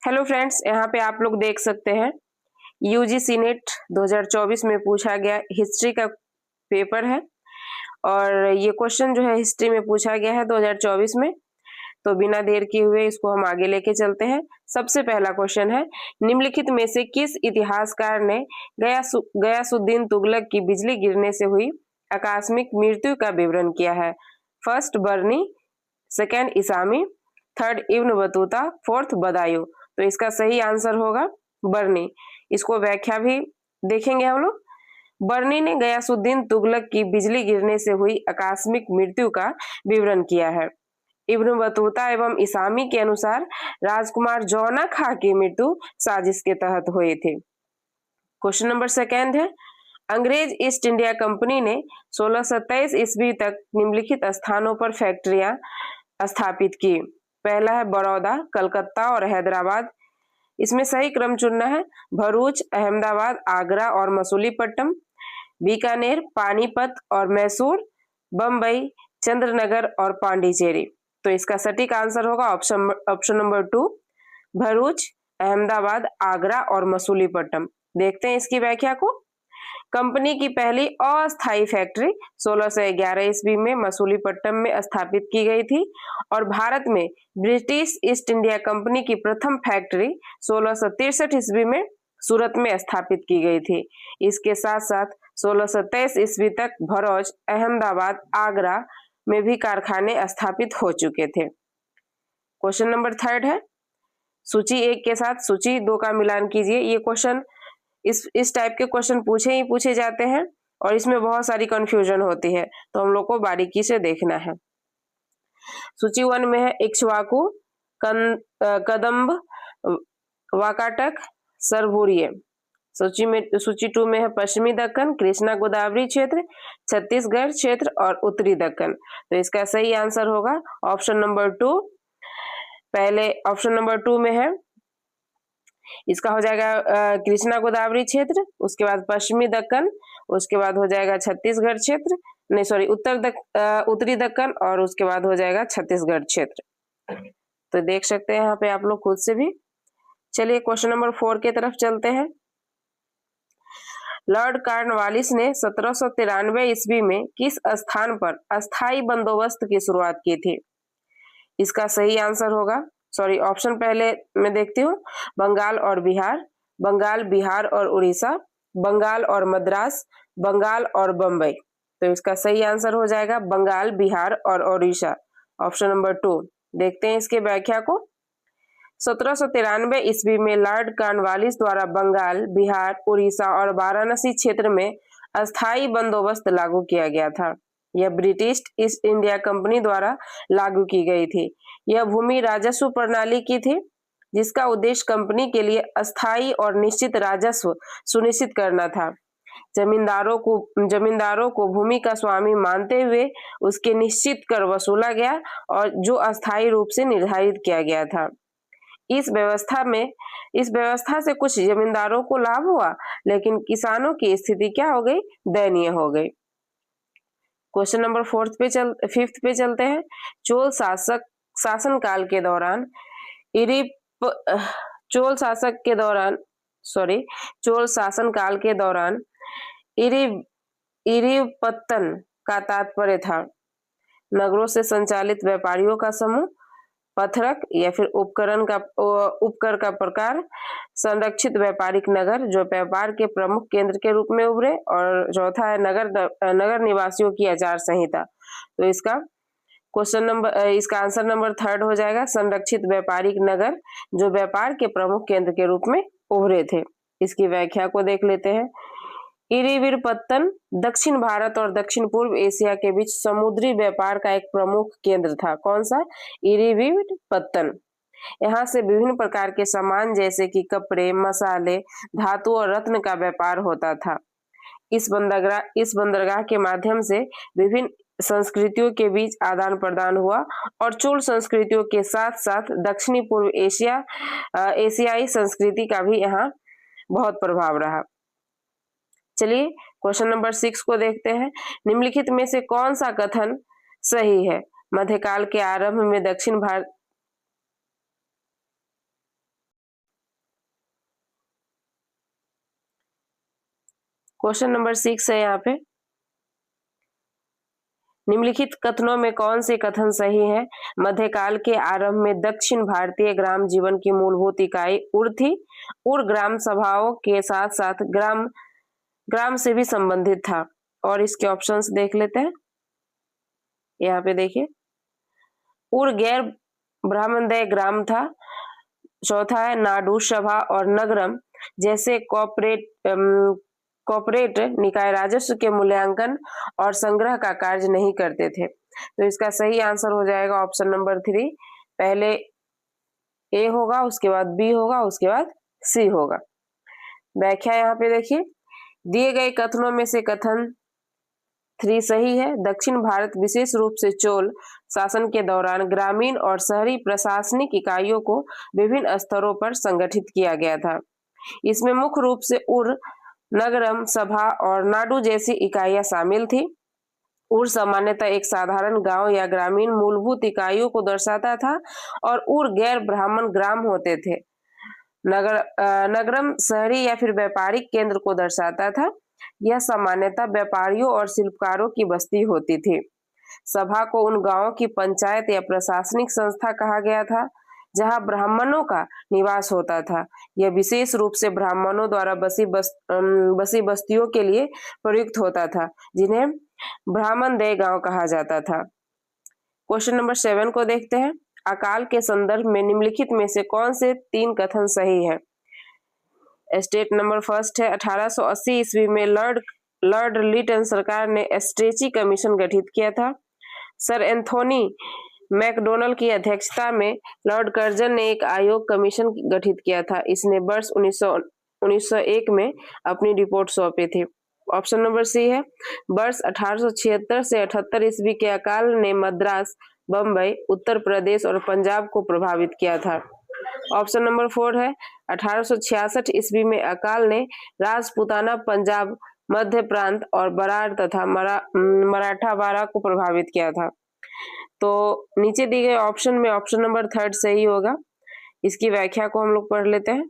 Hello friends, यहाँ पे आप लोग देख सकते हैं यूजीसी नेट 2024 में पूछा गया हिस्ट्री का पेपर है और ये क्वेश्चन जो है हिस्ट्री में पूछा गया है 2024 में। तो बिना देर किए हुए इसको हम आगे लेके चलते हैं। सबसे पहला क्वेश्चन है, निम्नलिखित में से किस इतिहासकार ने गयासुद्दीन तुगलक की बिजली गिरने से हुई आकस्मिक मृत्यु का विवरण किया है? First Barani, second Isami, third Ibn Battuta, fourth Badayun. तो इसका सही आंसर होगा बर्नी। इसको व्याख्या भी देखेंगे हम लोग। बर्नी ने गयासुद्दीन तुगलक की बिजली गिरने से हुई आकस्मिक मृत्यु का विवरण किया है। इब्न बतूता एवं इसामी के अनुसार राजकुमार जौना खां की मृत्यु साजिश के तहत हुई थी। क्वेश्चन नंबर सेकेंड है, अंग्रेज ईस्ट इंडिया कंपनी ने 1627 ईस्वी तक निम्नलिखित स्थानों पर फैक्ट्रियां स्थापित की। पहला है बड़ौदा, कलकत्ता और हैदराबाद। इसमें सही क्रम चुनना है। भरूच, अहमदाबाद, आगरा और मसूलीपट्टनम, बीकानेर, पानीपत और मैसूर, बम्बई, चंद्रनगर और पांडिचेरी। तो इसका सटीक आंसर होगा ऑप्शन नंबर 2, भरूच, अहमदाबाद, आगरा और मसूलीपट्टनम। देखते हैं इसकी व्याख्या को। कंपनी की पहली अस्थायी फैक्ट्री 1611 ईस्वी में मसूलीपट्टनम में स्थापित की गई थी और भारत में ब्रिटिश ईस्ट इंडिया कंपनी की प्रथम फैक्ट्री 1663 ईस्वी में सूरत में स्थापित की गई थी। इसके साथ साथ 1623 ईस्वी तक भरौज, अहमदाबाद, आगरा में भी कारखाने स्थापित हो चुके थे। क्वेश्चन नंबर थर्ड है, सूची 1 के साथ सूची 2 का मिलान कीजिए। ये क्वेश्चन इस टाइप के क्वेश्चन पूछे जाते हैं और इसमें बहुत सारी कंफ्यूजन होती है, तो हम लोग को बारीकी से देखना है। सूची 1 में है इक्ष्वाकु, कदम्ब, वाकाटक, सरभूरिये। सूची 2 में है पश्चिमी दक्कन, कृष्णा गोदावरी क्षेत्र, छत्तीसगढ़ क्षेत्र और उत्तरी दक्कन। तो इसका सही आंसर होगा ऑप्शन नंबर 2। पहले ऑप्शन नंबर 2 में है, इसका हो जाएगा कृष्णा गोदावरी क्षेत्र, उसके बाद पश्चिमी दक्कन, उसके बाद हो जाएगा छत्तीसगढ़ क्षेत्र, नहीं सॉरी उत्तरी दक्कन और उसके बाद हो जाएगा छत्तीसगढ़ क्षेत्र। तो देख सकते हैं यहाँ पे आप लोग खुद से भी। चलिए क्वेश्चन नंबर 4 की तरफ चलते हैं। लॉर्ड कॉर्नवालिस ने 1793 ईस्वी में किस स्थान पर अस्थायी बंदोबस्त की शुरुआत की थी? इसका सही आंसर होगा, सॉरी ऑप्शन पहले मैं देखती हूँ, बंगाल और बिहार, बंगाल, बिहार और उड़ीसा, बंगाल और मद्रास, बंगाल और बम्बई। तो इसका सही आंसर हो जाएगा बंगाल, बिहार और उड़ीसा, ऑप्शन नंबर 2। देखते हैं इसके व्याख्या को। 1793 ईस्वी में लॉर्ड कॉर्नवालिस द्वारा बंगाल, बिहार, उड़ीसा और वाराणसी क्षेत्र में अस्थायी बंदोबस्त लागू किया गया था। यह ब्रिटिश ईस्ट इंडिया कंपनी द्वारा लागू की गई थी। यह भूमि राजस्व प्रणाली की थी जिसका उद्देश्य कंपनी के लिए अस्थायी और निश्चित राजस्व सुनिश्चित करना था। जमींदारों को भूमि का स्वामी मानते हुए उसके निश्चित कर वसूला गया और जो अस्थायी रूप से निर्धारित किया गया था। इस व्यवस्था से कुछ जमींदारों को लाभ हुआ, लेकिन किसानों की स्थिति क्या हो गई? दयनीय हो गई। क्वेश्चन नंबर 5th पे चलते हैं। चोल शासन काल के दौरान इरिपत्तन का तात्पर्य था नगरों से संचालित व्यापारियों का समूह, पथरक या फिर उपकर का प्रकार, संरक्षित व्यापारिक नगर जो व्यापार के प्रमुख केंद्र के रूप में उभरे, और चौथा है नगर निवासियों की आचार संहिता। तो इसका आंसर नंबर 3 हो जाएगा, संरक्षित व्यापारिक नगर जो व्यापार के प्रमुख केंद्र के रूप में उभरे थे। इसकी व्याख्या को देख लेते हैं। इरिविरपत्तन दक्षिण भारत और दक्षिण पूर्व एशिया के बीच समुद्री व्यापार का एक प्रमुख केंद्र था। कौन सा? इरिविरपत्तन। यहाँ से विभिन्न प्रकार के सामान जैसे कि कपड़े, मसाले, धातु और रत्न का व्यापार होता था। इस बंदरगाह के माध्यम से विभिन्न संस्कृतियों के बीच आदान प्रदान हुआ और चोल संस्कृतियों के साथ साथ दक्षिणी पूर्व एशियाई संस्कृति का भी यहाँ बहुत प्रभाव रहा। चलिए क्वेश्चन नंबर 6 को देखते हैं। निम्नलिखित में से कौन सा कथन सही है? मध्यकाल के आरंभ में दक्षिण भारत क्वेश्चन नंबर 6 है यहाँ पे, निम्नलिखित कथनों में कौन से कथन सही है? मध्यकाल के आरंभ में दक्षिण भारतीय ग्राम जीवन की मूलभूत इकाई उर थी। उर ग्राम सभाओं के साथ साथ ग्राम से भी संबंधित था। और इसके ऑप्शंस देख लेते हैं। यहाँ पे देखिए, उर गैर ब्राह्मणदय ग्राम था। चौथा है नाडू, सभा और नगरम जैसे कॉर्पोरेट निकाय राजस्व के मूल्यांकन और संग्रह का कार्य नहीं करते थे। तो इसका सही आंसर हो जाएगा ऑप्शन नंबर 3। पहले ए होगा, उसके बाद बी होगा, उसके बाद सी होगा। व्याख्या यहाँ पे देखिए, दिए गए कथनों में से कथन 3 सही है। दक्षिण भारत विशेष रूप से चोल शासन के दौरान ग्रामीण और शहरी प्रशासनिक इकाइयों को विभिन्न स्तरों पर संगठित किया गया था। इसमें मुख्य रूप से उर, नगरम, सभा और नाडू जैसी इकाइयां शामिल थी। उर सामान्यतः एक साधारण गांव या ग्रामीण मूलभूत इकाइयों को दर्शाता था और उर गैर ब्राह्मण ग्राम होते थे। नगरम शहरी या फिर व्यापारिक केंद्र को दर्शाता था। यह सामान्यतः व्यापारियों और शिल्पकारों की बस्ती होती थी। सभा को उन गांवों की पंचायत या प्रशासनिक संस्था कहा गया था जहां ब्राह्मणों का निवास होता था। यह विशेष रूप से ब्राह्मणों द्वारा बसी बस्तियों के लिए प्रयुक्त होता था, जिन्हें ब्राह्मणदय गांव कहा जाता था। क्वेश्चन नंबर 7 को देखते हैं। अकाल के संदर्भ में निम्नलिखित में से कौन से 3 कथन सही है? स्टेट नंबर फर्स्ट है, 1880 ईस्वी में लॉर्ड लिटन सरकार ने स्ट्रेची कमीशन गठित किया था। सर एंथोनी मैकडोनल्ड की अध्यक्षता में लॉर्ड कर्जन ने एक आयोग कमीशन गठित किया था। इसने वर्ष 1901 में अपनी रिपोर्ट सौंपी थी। ऑप्शन नंबर सी है, वर्ष 1876 से 78 ईस्वी के अकाल ने मद्रास, बम्बई, उत्तर प्रदेश और पंजाब को प्रभावित किया था। ऑप्शन नंबर 4 है, 1866 ईस्वी में अकाल ने राजपूताना, पंजाब, मध्य प्रांत और बरार तथा मराठावाड़ा को प्रभावित किया था। तो नीचे दिए गए ऑप्शन में ऑप्शन नंबर 3 सही होगा। इसकी व्याख्या को हम लोग पढ़ लेते हैं।